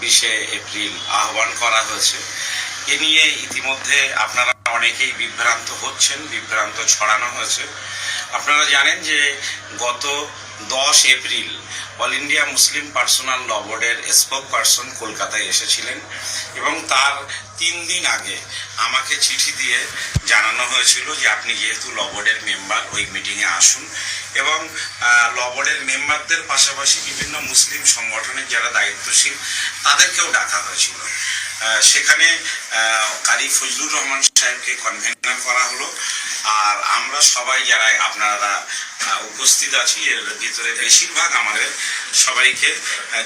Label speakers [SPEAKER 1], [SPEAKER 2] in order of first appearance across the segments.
[SPEAKER 1] 26 April আহ্বান করা হয়েছে। এ নিয়ে ইতিমধ্যে আপনারা অনেকেই বিভ্রান্ত হচ্ছেন, বিভ্রান্ত ছড়ানো হয়েছে। আপনারা জানেন যে গত 10 April all India Muslim personal law বোর্ডের স্পোক পার্সন কলকাতায় এসেছিলেন এবং তার 3 দিন আগে আমাকে চিঠি দিয়ে জানানো হয়েছিল যে আপনি যেহেতু ল বোর্ডের মেম্বার ওই মিটিংয়ে আসুন, এবং ল বোর্ডের মেম্বারদের পাশাপাশি বিভিন্ন মুসলিম সংগঠনের যারা দায়িত্বশীল তাদেরকেও ডাকা হয়েছিল। সেখানে কারি ফজলুর রহমান সাহেবকে কনভেনার করা হলো, আর আমরা সবাই যারা আপনারা উপস্থিত আছি এর ভিতরে বেশিরভাগ আমাদের সবাইকে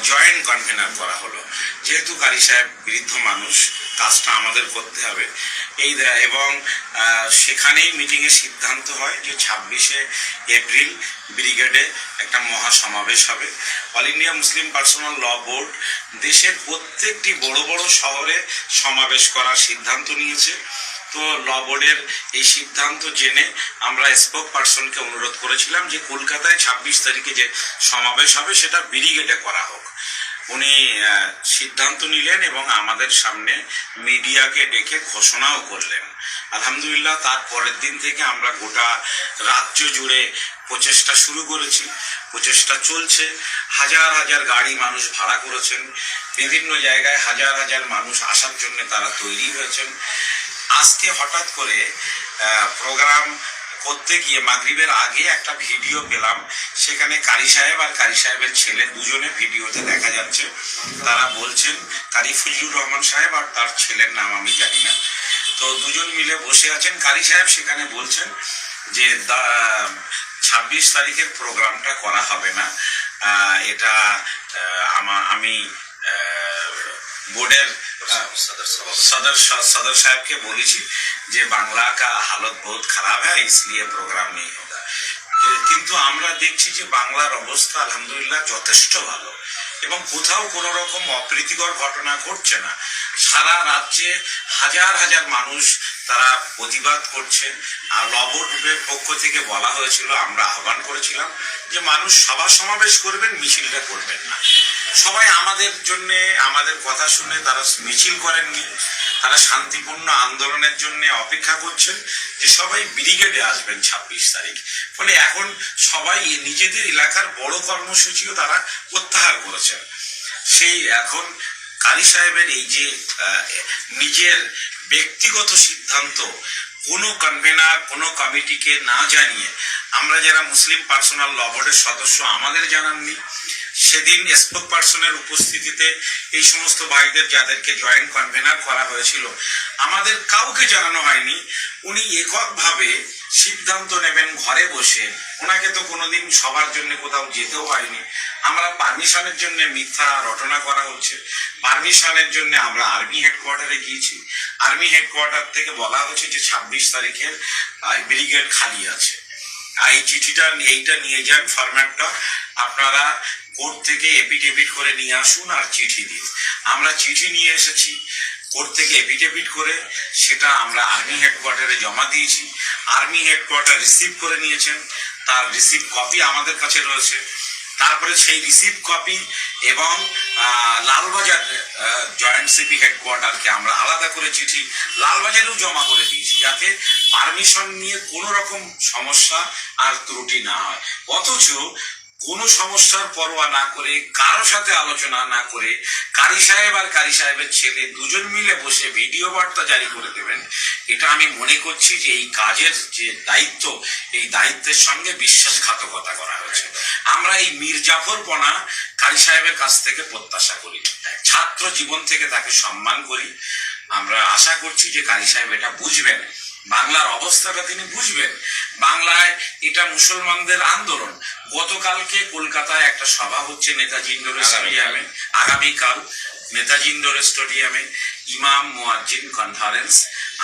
[SPEAKER 1] জয়েন্ট কনভেনার করা হলো। যেহেতু কারি সাহেব বৃদ্ধ মানুষ, কাজটা আমাদের করতে হবে এবং সেখানেই মিটিংয়ে সিদ্ধান্ত হয় যে 26 এপ্রিল ব্রিগেডে একটা মহাসমাবেশ হবে। অল ইন্ডিয়া মুসলিম পার্সোনাল ল বোর্ড দেশের প্রত্যেকটি বড় বড় শহরে সমাবেশ করার সিদ্ধান্ত নিয়েছে। তো ল বোর্ডের এই সিদ্ধান্ত জেনে আমরা স্পোক পার্সনকে অনুরোধ করেছিলাম যে কলকাতায় 26 তারিখে যে সমাবেশ হবে সেটা ব্রিগেডে করা হোক। উনি সিদ্ধান্ত নিলেন এবং আমাদের সামনে মিডিয়াকে ডেকে ঘোষণাও করলেন। আলহামদুলিল্লাহ, তার পরের দিন থেকে আমরা গোটা রাজ্য জুড়ে প্রচেষ্টা শুরু করেছি। প্রচেষ্টা চলছে। হাজার হাজার গাড়ি মানুষ ভাড়া করেছেন, বিভিন্ন জায়গায় হাজার হাজার মানুষ আসার জন্য তারা তৈরি হয়েছেন। আজকে হঠাৎ করে প্রোগ্রাম করতে গিয়ে মাগরিবের আগে একটা ভিডিও পেলাম, সেখানে কারি সাহেব আর কারি সাহেবের ছেলে দুজনে ভিডিওতে দেখা যাচ্ছে। তারা বলছেন, কারি ফজলুর রহমান সাহেব আর তার ছেলের নাম আমি জানি না, তো দুজন মিলে বসে আছেন। কারি সাহেব সেখানে বলছেন যে 26 তারিখের প্রোগ্রামটা করা হবে না। এটা আমি বোর্ডের सदर साहब के बोली थी যে বাংলা का हालत बहुत खराब है इसलिए प्रोग्राम नहीं होगा। কিন্তু আমরা দেখছি যে বাংলার অবস্থা আলহামদুলিল্লাহ যথেষ্ট ভালো এবং কোথাও কোনো রকম অপ্রীতিকর ঘটনা ঘটছে না। সারা রাজ্যে হাজার হাজার মানুষ তারা প্রতিবাদ করছে। আর ল বোর্ডের পক্ষ থেকে বলা হয়েছিল, আমরা আহ্বান করেছিলাম যে মানুষ সভা সমাবেশ করবেন, মিছিলটা করবেন না। সবাই আমাদের জন্য আমাদের কথা শুনে তারা মিছিল করেননি, তারা শান্তিপূর্ণ আন্দোলনের জন্য অপেক্ষা করছেন যে সবাই ব্রিগেডে আসবেন 26 তারিখ। ফলে এখন সবাই নিজেদের এলাকার বড় কর্মসূচিও তারা প্রত্যাহার করেছেন। সেই এখন কারি সাহেবের এই যে নিজের ব্যক্তিগত সিদ্ধান্ত কোনো কনভেনার কোনো কমিটিকে না জানিয়ে, আমরা যারা মুসলিম পার্সোনাল ল বোর্ডের সদস্য আমাদের জানাননি। সেদিন স্পোক পার্সনের উপস্থিতিতে এই সমস্ত ভাইদের যাদেরকে জয়েন্ট কনভেনার করা হয়েছিল আমাদের কাউকে জানানো হয়নি। উনি এককভাবে সিদ্ধান্ত নেবেন ঘরে বসে। ওনাকে তো কোনোদিন সবার জন্য কোথাও যেতেও হয়নি। আমরা পারমিশনের জন্য মিথ্যা রটনা করা হচ্ছে। পারমিশনের জন্য আমরা আর্মি হেডকোয়ার্টারে গিয়েছি। আর্মি হেডকোয়ার্টার থেকে বলা হচ্ছে যে 26 তারিখের ব্রিগেড খালি আছে। এই চিঠিটা এইটা নিয়ে যান, ফরম্যাটটা আপনারা কোর্ট থেকে এপিডেভিট করে নিয়ে আসুন আর চিঠি দিন। আমরা চিঠি নিয়ে এসেছি কোর্ট থেকে এপিডেভিট করে, সেটা আমরা আর্মি হেডকোয়ার্টারে জমা দিয়েছি। আর্মি হেডকোয়ার্টার রিসিভ করে নিয়েছেন, তার রিসিভ কপি আমাদের কাছে রয়েছে। তারপরে সেই রিসিভ কপি এবং লালবাজার জয়েন্ট সিপি হেডকোয়ার্টারকে আমরা আলাদা করে চিঠি লালবাজারেও জমা করে দিয়েছি, যাতে পারমিশন নিয়ে কোনো রকম সমস্যা আর ত্রুটি না হয়। অথচ কোনো সমস্যার পরোয়া না করে, কারো সাথে আলোচনা না করে কারি সাহেব আর কারি সাহেবের ছেলে দুজন মিলে বসে ভিডিও বার্তা জারি করে দেবেন, এটা আমি মনে করছি যে এই কাজের যে দায়িত্ব, এই দায়িত্বের সঙ্গে বিশ্বাসঘাতকতা করা হয়েছে। আমরা এই মির্জাফরপনা কারি সাহেবের কাছ থেকে প্রত্যাশা করি, ছাত্র জীবন থেকে তাকে সম্মান করি। আমরা আশা করছি যে কারি সাহেব এটা বুঝবেন, বাংলার অবস্থাটা তিনি বুঝবেন। বাংলায় এটা মুসলমানদের আন্দোলন। গতকালকে কলকাতায় একটা সভা হচ্ছে নেতাজি ইন্ডোর স্টেডিয়ামে, আগামীকাল নেতাজি ইন্ডোর স্টেডিয়ামে ইমাম মুয়াজ্জিন কনফারেন্স।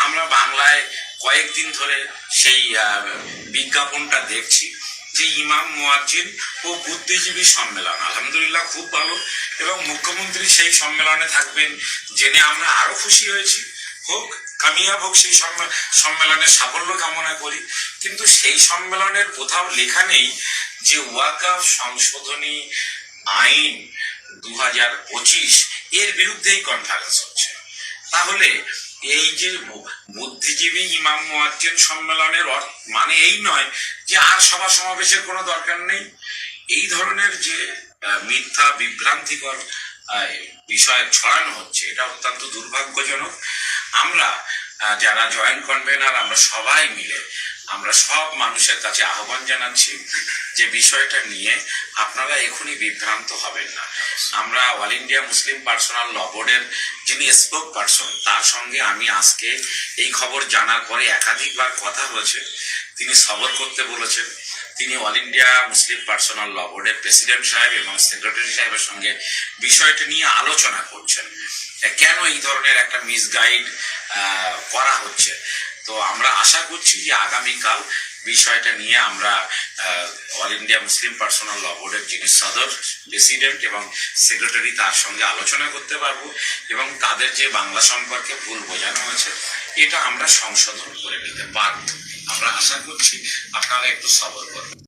[SPEAKER 1] আমরা বাংলায় কয়েকদিন ধরে সেই বিজ্ঞাপনটা দেখছি যে ইমাম মুয়াজ্জিন ও বুদ্ধিজীবী সম্মেলন। আলহামদুলিল্লাহ, খুব ভালো। এবং মুখ্যমন্ত্রী সেই সম্মেলনে থাকবেন জেনে আমরা আরো খুশি হয়েছি। হোক, কামিয়াব হোক সেই সম্মেলনের সাফল্য কামনা করি। কিন্তু সেই সম্মেলনের কোথাও লেখা নেই যে ওয়াকফ সংশোধনী আইন 2025 এর বিরুদ্ধেই কনফারেন্স হচ্ছে। তাহলে এই যে বুদ্ধিজীবী ইমাম মুয়াজ্জিন সম্মেলনের মানে এই নয় যে আর সভা সমাবেশের কোনো দরকার নেই। এই ধরনের যে মিথ্যা বিভ্রান্তিকর বিষয় ছড়ানো হচ্ছে, এটা অত্যন্ত দুর্ভাগ্যজনক। আমরা যারা জয়েন্ট কনভেনার, আমরা সবাই মিলে আমরা সব মানুষের কাছে আহ্বান জানাচ্ছি যে বিষয়টা নিয়ে আপনারা এখনই বিভ্রান্ত হবেন না। আমরা all India Muslim personal law বোর্ডের যিনি স্পোক পার্সন, তার সঙ্গে আমি আজকে এই খবর জানার পরে একাধিকবার কথা হয়েছে। তিনি সবর করতে বলেছেন। তিনি all India Muslim personal law বোর্ডের প্রেসিডেন্ট সাহেব এবং সেক্রেটারি সাহেবের সঙ্গে বিষয়টা নিয়ে আলোচনা করছেন, কেন এই ধরনের একটা মিসগাইড করা হচ্ছে। তো আমরা আশা করছি যে আগামীকাল বিষয়টা নিয়ে আমরা all India Muslim personal law বোর্ডের যিনি সদর প্রেসিডেন্ট এবং সেক্রেটারি, তার সঙ্গে আলোচনা করতে পারবো এবং তাদের যে বাংলা সম্পর্কে ভুল বোঝানো হয়েছে এটা আমরা সংশোধন করে নিতে পারবো। আমরা আশা করছি আপনারা একটু সবর করবেন।